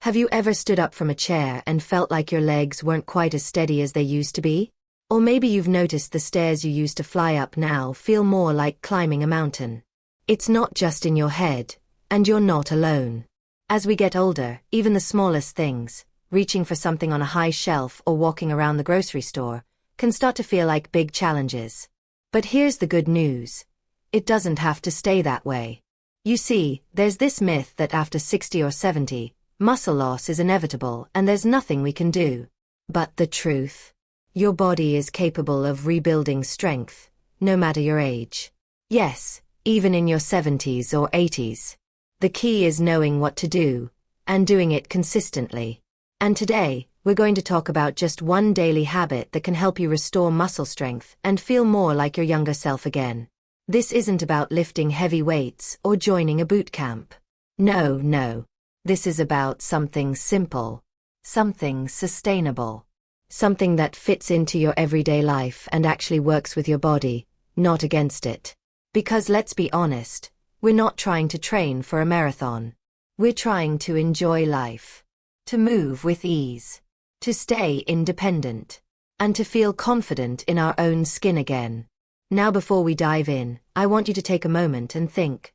Have you ever stood up from a chair and felt like your legs weren't quite as steady as they used to be? Or maybe you've noticed the stairs you used to fly up now feel more like climbing a mountain. It's not just in your head, and you're not alone. As we get older, even the smallest things, reaching for something on a high shelf or walking around the grocery store, can start to feel like big challenges. But here's the good news. It doesn't have to stay that way. You see, there's this myth that after 60 or 70, muscle loss is inevitable and there's nothing we can do. But the truth? Your body is capable of rebuilding strength, no matter your age. Yes, even in your 70s or 80s. The key is knowing what to do, and doing it consistently. And today, we're going to talk about just one daily habit that can help you restore muscle strength and feel more like your younger self again. This isn't about lifting heavy weights or joining a boot camp. No. This is about something simple, something sustainable, something that fits into your everyday life and actually works with your body, not against it. Because let's be honest, we're not trying to train for a marathon. We're trying to enjoy life, to move with ease, to stay independent, and to feel confident in our own skin again. Now before we dive in, I want you to take a moment and think.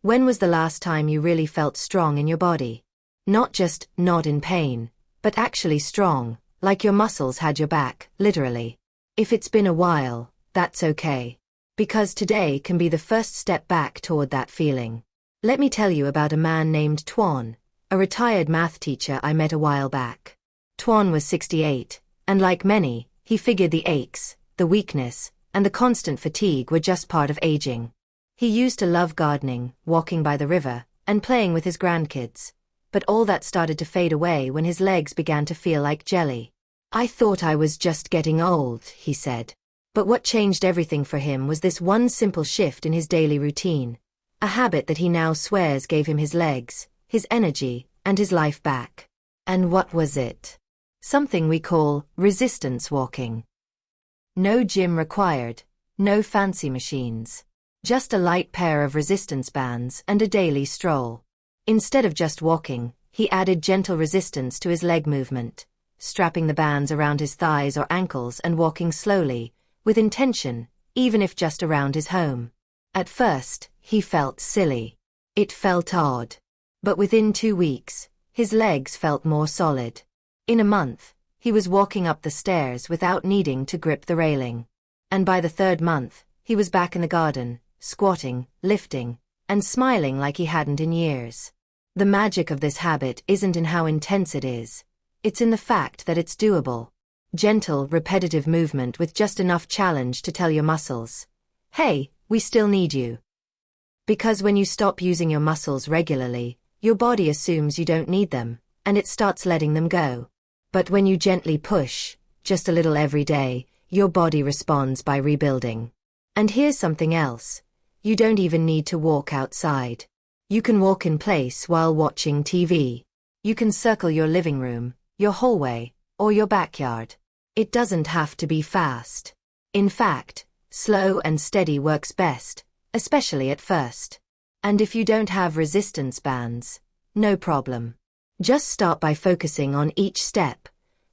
When was the last time you really felt strong in your body? Not just not in pain, but actually strong, like your muscles had your back, literally. If it's been a while, that's okay. Because today can be the first step back toward that feeling. Let me tell you about a man named Tuan, a retired math teacher I met a while back. Tuan was 68, and like many, he figured the aches, the weakness, and the constant fatigue were just part of aging. He used to love gardening, walking by the river, and playing with his grandkids. But all that started to fade away when his legs began to feel like jelly. "I thought I was just getting old," he said. But what changed everything for him was this one simple shift in his daily routine. A habit that he now swears gave him his legs, his energy, and his life back. And what was it? Something we call resistance walking. No gym required, no fancy machines. Just a light pair of resistance bands and a daily stroll. Instead of just walking, he added gentle resistance to his leg movement, strapping the bands around his thighs or ankles and walking slowly, with intention, even if just around his home. At first, he felt silly. It felt odd. But within 2 weeks, his legs felt more solid. In a month, he was walking up the stairs without needing to grip the railing. And by the 3rd month, he was back in the garden, squatting, lifting, and smiling like he hadn't in years. The magic of this habit isn't in how intense it is. It's in the fact that it's doable. Gentle, repetitive movement with just enough challenge to tell your muscles, "Hey, we still need you." Because when you stop using your muscles regularly, your body assumes you don't need them, and it starts letting them go. But when you gently push, just a little every day, your body responds by rebuilding. And here's something else. You don't even need to walk outside. You can walk in place while watching TV. You can circle your living room, your hallway, or your backyard. It doesn't have to be fast. In fact, slow and steady works best, especially at first. And if you don't have resistance bands, no problem. Just start by focusing on each step,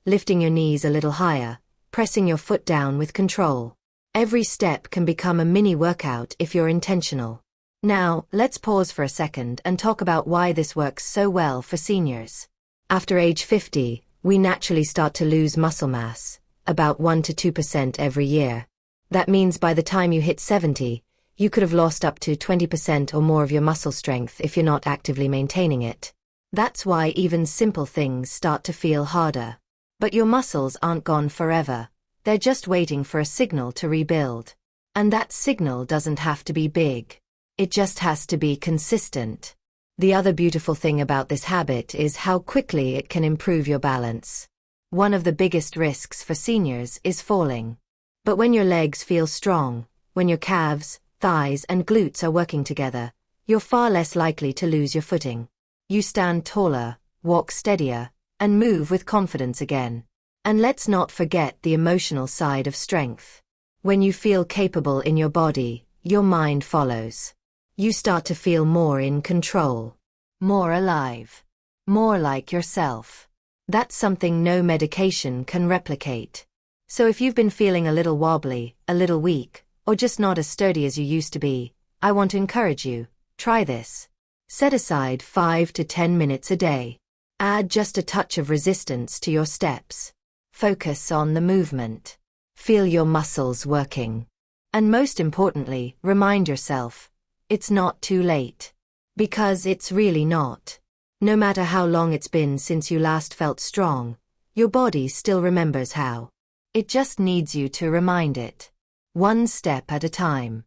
lifting your knees a little higher, pressing your foot down with control. Every step can become a mini workout if you're intentional. Now, let's pause for a second and talk about why this works so well for seniors. After age 50, we naturally start to lose muscle mass, about 1 to 2% every year. That means by the time you hit 70, you could have lost up to 20% or more of your muscle strength if you're not actively maintaining it. That's why even simple things start to feel harder. But your muscles aren't gone forever. They're just waiting for a signal to rebuild. And that signal doesn't have to be big. It just has to be consistent. The other beautiful thing about this habit is how quickly it can improve your balance. One of the biggest risks for seniors is falling. But when your legs feel strong, when your calves, thighs, and glutes are working together, you're far less likely to lose your footing. You stand taller, walk steadier, and move with confidence again. And let's not forget the emotional side of strength. When you feel capable in your body, your mind follows. You start to feel more in control, more alive. more like yourself. That's something no medication can replicate. So if you've been feeling a little wobbly, a little weak, or just not as sturdy as you used to be, I want to encourage you, try this. Set aside 5 to 10 minutes a day. Add just a touch of resistance to your steps. Focus on the movement. Feel your muscles working. And most importantly, remind yourself, it's not too late. Because it's really not. No matter how long it's been since you last felt strong, your body still remembers how. It just needs you to remind it. One step at a time.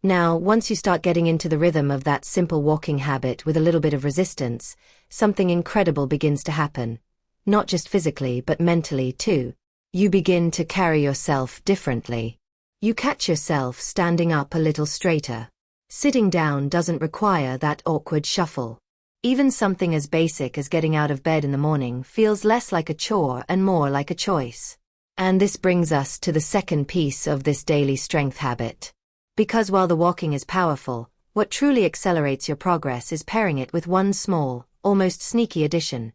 Now, once you start getting into the rhythm of that simple walking habit with a little bit of resistance, something incredible begins to happen. Not just physically, but mentally too. You begin to carry yourself differently. You catch yourself standing up a little straighter. Sitting down doesn't require that awkward shuffle. Even something as basic as getting out of bed in the morning feels less like a chore and more like a choice. And this brings us to the second piece of this daily strength habit. Because while the walking is powerful, what truly accelerates your progress is pairing it with one small, almost sneaky addition.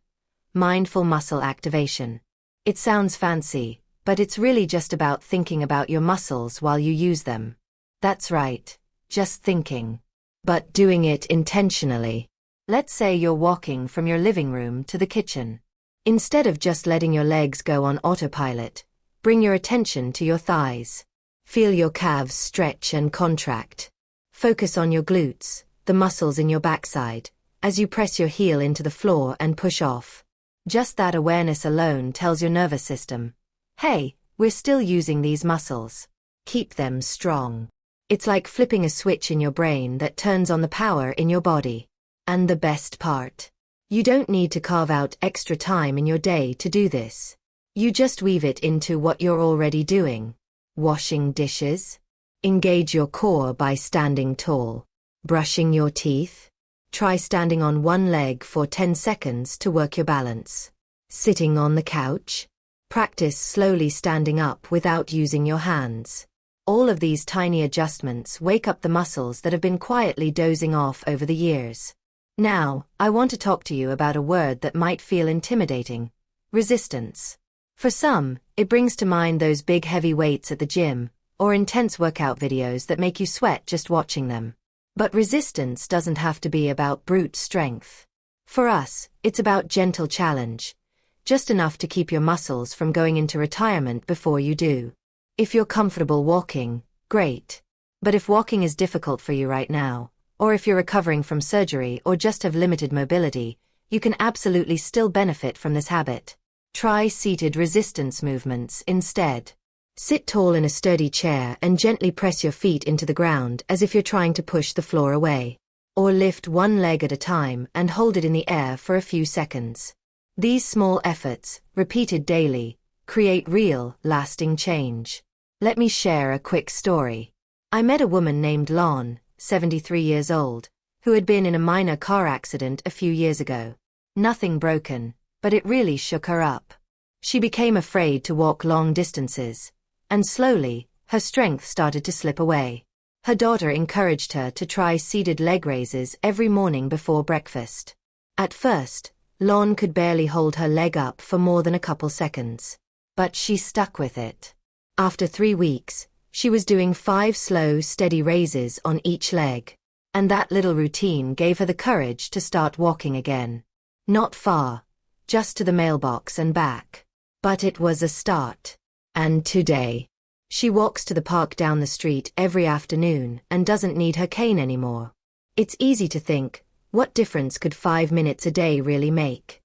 Mindful muscle activation. It sounds fancy, but it's really just about thinking about your muscles while you use them. That's right, just thinking. But doing it intentionally. Let's say you're walking from your living room to the kitchen. Instead of just letting your legs go on autopilot, bring your attention to your thighs. Feel your calves stretch and contract. Focus on your glutes, the muscles in your backside, as you press your heel into the floor and push off. Just that awareness alone tells your nervous system, hey, we're still using these muscles. Keep them strong. It's like flipping a switch in your brain that turns on the power in your body. And the best part? You don't need to carve out extra time in your day to do this. You just weave it into what you're already doing. Washing dishes. Engage your core by standing tall. Brushing your teeth. Try standing on one leg for 10 seconds to work your balance. Sitting on the couch. Practice slowly standing up without using your hands. All of these tiny adjustments wake up the muscles that have been quietly dozing off over the years. Now, I want to talk to you about a word that might feel intimidating. Resistance. For some, it brings to mind those big heavy weights at the gym, or intense workout videos that make you sweat just watching them. But resistance doesn't have to be about brute strength. For us, it's about gentle challenge. Just enough to keep your muscles from going into retirement before you do. If you're comfortable walking, great. But if walking is difficult for you right now, or if you're recovering from surgery or just have limited mobility, you can absolutely still benefit from this habit. Try seated resistance movements instead. Sit tall in a sturdy chair and gently press your feet into the ground as if you're trying to push the floor away. Or lift one leg at a time and hold it in the air for a few seconds. These small efforts, repeated daily, create real, lasting change. Let me share a quick story. I met a woman named Lon, 73 years old, who had been in a minor car accident a few years ago. Nothing broken, but it really shook her up. She became afraid to walk long distances, and slowly, her strength started to slip away. Her daughter encouraged her to try seated leg raises every morning before breakfast. At first, Lon could barely hold her leg up for more than a couple seconds. But she stuck with it. After 3 weeks, she was doing 5 slow, steady raises on each leg. And that little routine gave her the courage to start walking again. Not far, just to the mailbox and back. But it was a start. And today, she walks to the park down the street every afternoon and doesn't need her cane anymore. It's easy to think, what difference could 5 minutes a day really make?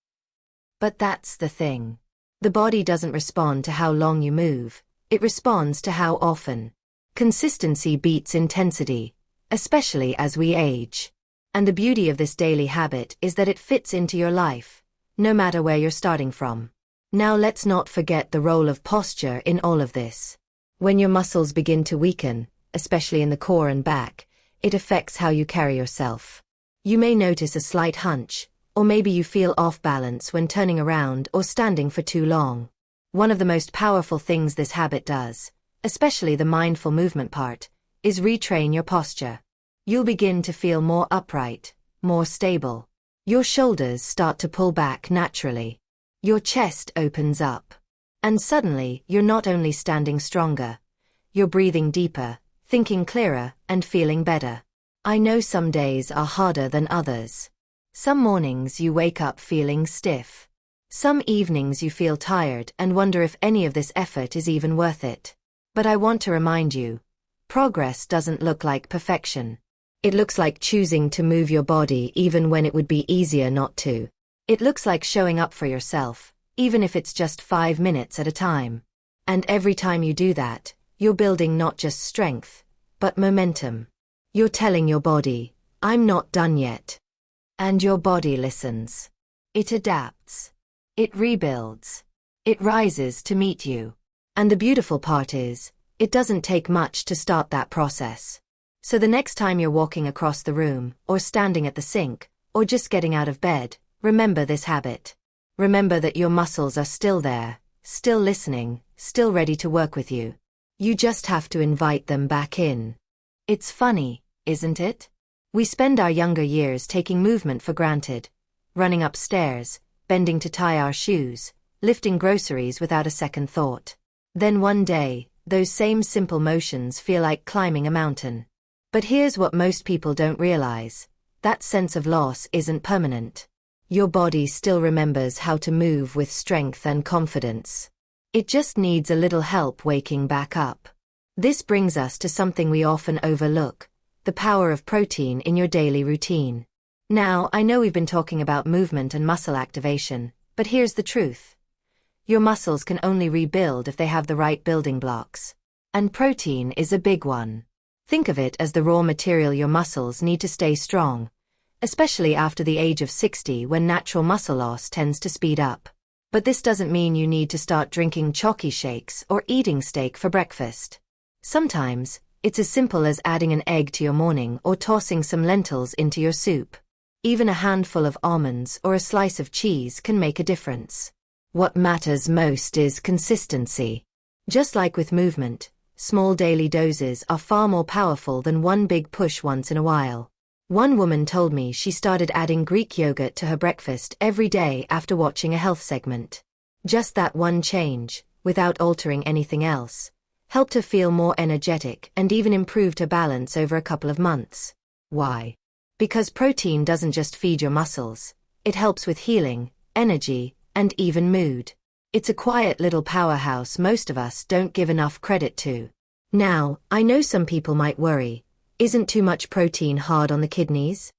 But that's the thing. The body doesn't respond to how long you move, it responds to how often. Consistency beats intensity, especially as we age. And the beauty of this daily habit is that it fits into your life, no matter where you're starting from. Now let's not forget the role of posture in all of this. When your muscles begin to weaken, especially in the core and back, it affects how you carry yourself. You may notice a slight hunch, or maybe you feel off balance when turning around or standing for too long. One of the most powerful things this habit does, especially the mindful movement part, is retrain your posture. You'll begin to feel more upright, more stable. Your shoulders start to pull back naturally. Your chest opens up. And suddenly, you're not only standing stronger, you're breathing deeper, thinking clearer, and feeling better. I know some days are harder than others. Some mornings you wake up feeling stiff. Some evenings you feel tired and wonder if any of this effort is even worth it. But I want to remind you, progress doesn't look like perfection. It looks like choosing to move your body even when it would be easier not to. It looks like showing up for yourself, even if it's just 5 minutes at a time. And every time you do that, you're building not just strength, but momentum. You're telling your body, I'm not done yet. And your body listens. It adapts. It rebuilds. It rises to meet you. And the beautiful part is, it doesn't take much to start that process. So the next time you're walking across the room, or standing at the sink, or just getting out of bed, remember this habit. Remember that your muscles are still there, still listening, still ready to work with you. You just have to invite them back in. It's funny, isn't it? We spend our younger years taking movement for granted, running upstairs, bending to tie our shoes, lifting groceries without a second thought. Then one day, those same simple motions feel like climbing a mountain. But here's what most people don't realize. That sense of loss isn't permanent. Your body still remembers how to move with strength and confidence. It just needs a little help waking back up. This brings us to something we often overlook, the power of protein in your daily routine. Now, I know we've been talking about movement and muscle activation, but here's the truth. Your muscles can only rebuild if they have the right building blocks. And protein is a big one. Think of it as the raw material your muscles need to stay strong, especially after the age of 60 when natural muscle loss tends to speed up. But this doesn't mean you need to start drinking chalky shakes or eating steak for breakfast. Sometimes, it's as simple as adding an egg to your morning or tossing some lentils into your soup. Even a handful of almonds or a slice of cheese can make a difference. What matters most is consistency. Just like with movement, small daily doses are far more powerful than one big push once in a while. One woman told me she started adding Greek yogurt to her breakfast every day after watching a health segment. Just that one change, without altering anything else, helped her feel more energetic and even improved her balance over a couple of months. Why? Because protein doesn't just feed your muscles, it helps with healing, energy, and even mood. It's a quiet little powerhouse most of us don't give enough credit to. Now, I know some people might worry, isn't too much protein hard on the kidneys?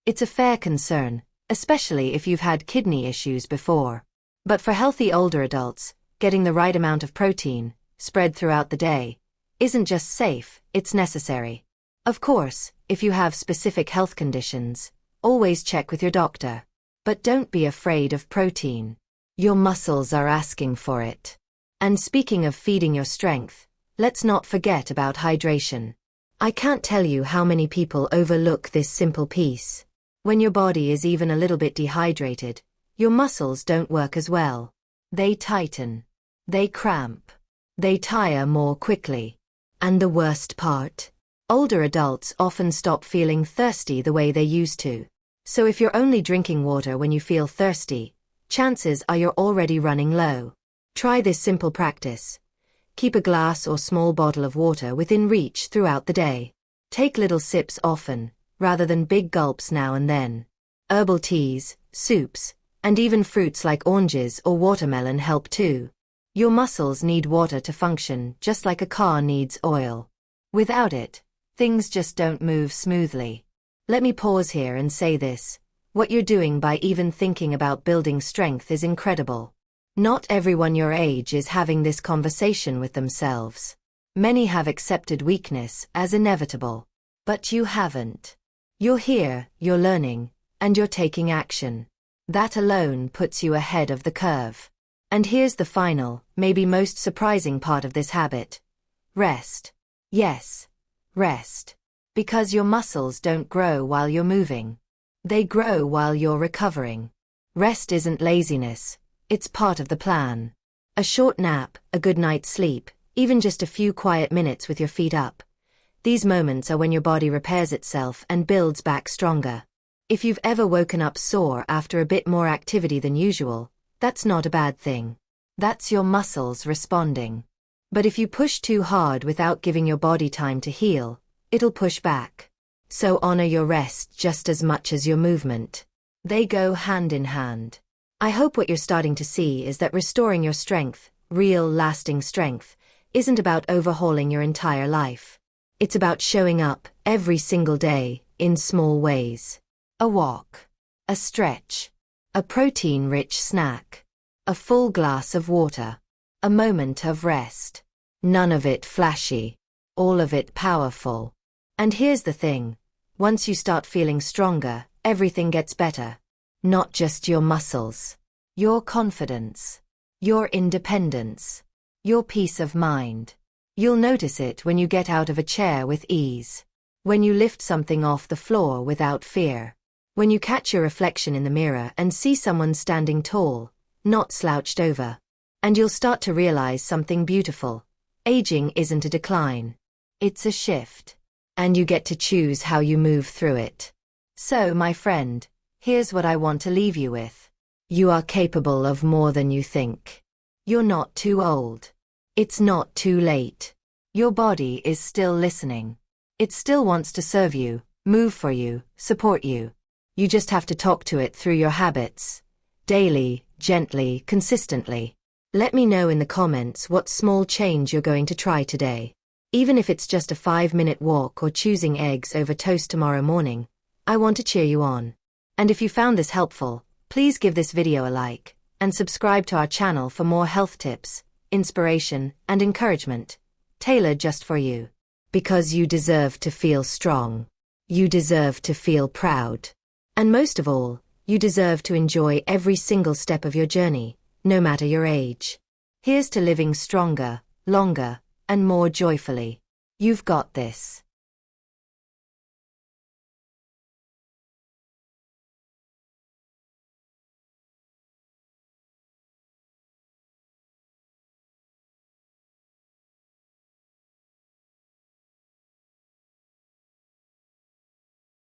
It's a fair concern, especially if you've had kidney issues before. But for healthy older adults, getting the right amount of protein, spread throughout the day, isn't just safe, it's necessary. Of course, if you have specific health conditions, always check with your doctor. But don't be afraid of protein. Your muscles are asking for it. And speaking of feeding your strength, let's not forget about hydration. I can't tell you how many people overlook this simple piece. When your body is even a little bit dehydrated, your muscles don't work as well. They tighten. They cramp. They tire more quickly. And the worst part? Older adults often stop feeling thirsty the way they used to. So if you're only drinking water when you feel thirsty, chances are you're already running low. Try this simple practice. Keep a glass or small bottle of water within reach throughout the day. Take little sips often, rather than big gulps now and then. Herbal teas, soups, and even fruits like oranges or watermelon help too. Your muscles need water to function just like a car needs oil. Without it, things just don't move smoothly. Let me pause here and say this. What you're doing by even thinking about building strength is incredible. Not everyone your age is having this conversation with themselves. Many have accepted weakness as inevitable. But you haven't. You're here, you're learning, and you're taking action. That alone puts you ahead of the curve. And here's the final, maybe most surprising part of this habit. Rest. Yes, rest. Because your muscles don't grow while you're moving. They grow while you're recovering. Rest isn't laziness, it's part of the plan. A short nap, a good night's sleep, even just a few quiet minutes with your feet up. These moments are when your body repairs itself and builds back stronger. If you've ever woken up sore after a bit more activity than usual, that's not a bad thing. That's your muscles responding. But if you push too hard without giving your body time to heal, it'll push back. So honor your rest just as much as your movement. They go hand in hand. I hope what you're starting to see is that restoring your strength, real lasting strength, isn't about overhauling your entire life. It's about showing up every single day in small ways. A walk, a stretch, a protein-rich snack, a full glass of water, a moment of rest. None of it flashy, all of it powerful. And here's the thing, once you start feeling stronger, everything gets better. Not just your muscles, your confidence, your independence, your peace of mind. You'll notice it when you get out of a chair with ease, when you lift something off the floor without fear, when you catch your reflection in the mirror and see someone standing tall, not slouched over. And you'll start to realize something beautiful. Aging isn't a decline. It's a shift. And you get to choose how you move through it. So, my friend, here's what I want to leave you with. You are capable of more than you think. You're not too old. It's not too late. Your body is still listening. It still wants to serve you, move for you, support you. You just have to talk to it through your habits. Daily, gently, consistently. Let me know in the comments what small change you're going to try today. Even if it's just a 5-minute walk or choosing eggs over toast tomorrow morning, I want to cheer you on. And if you found this helpful, please give this video a like, and subscribe to our channel for more health tips, inspiration, and encouragement, tailored just for you. Because you deserve to feel strong. You deserve to feel proud. And most of all, you deserve to enjoy every single step of your journey, no matter your age. Here's to living stronger, longer, and more joyfully. You've got this.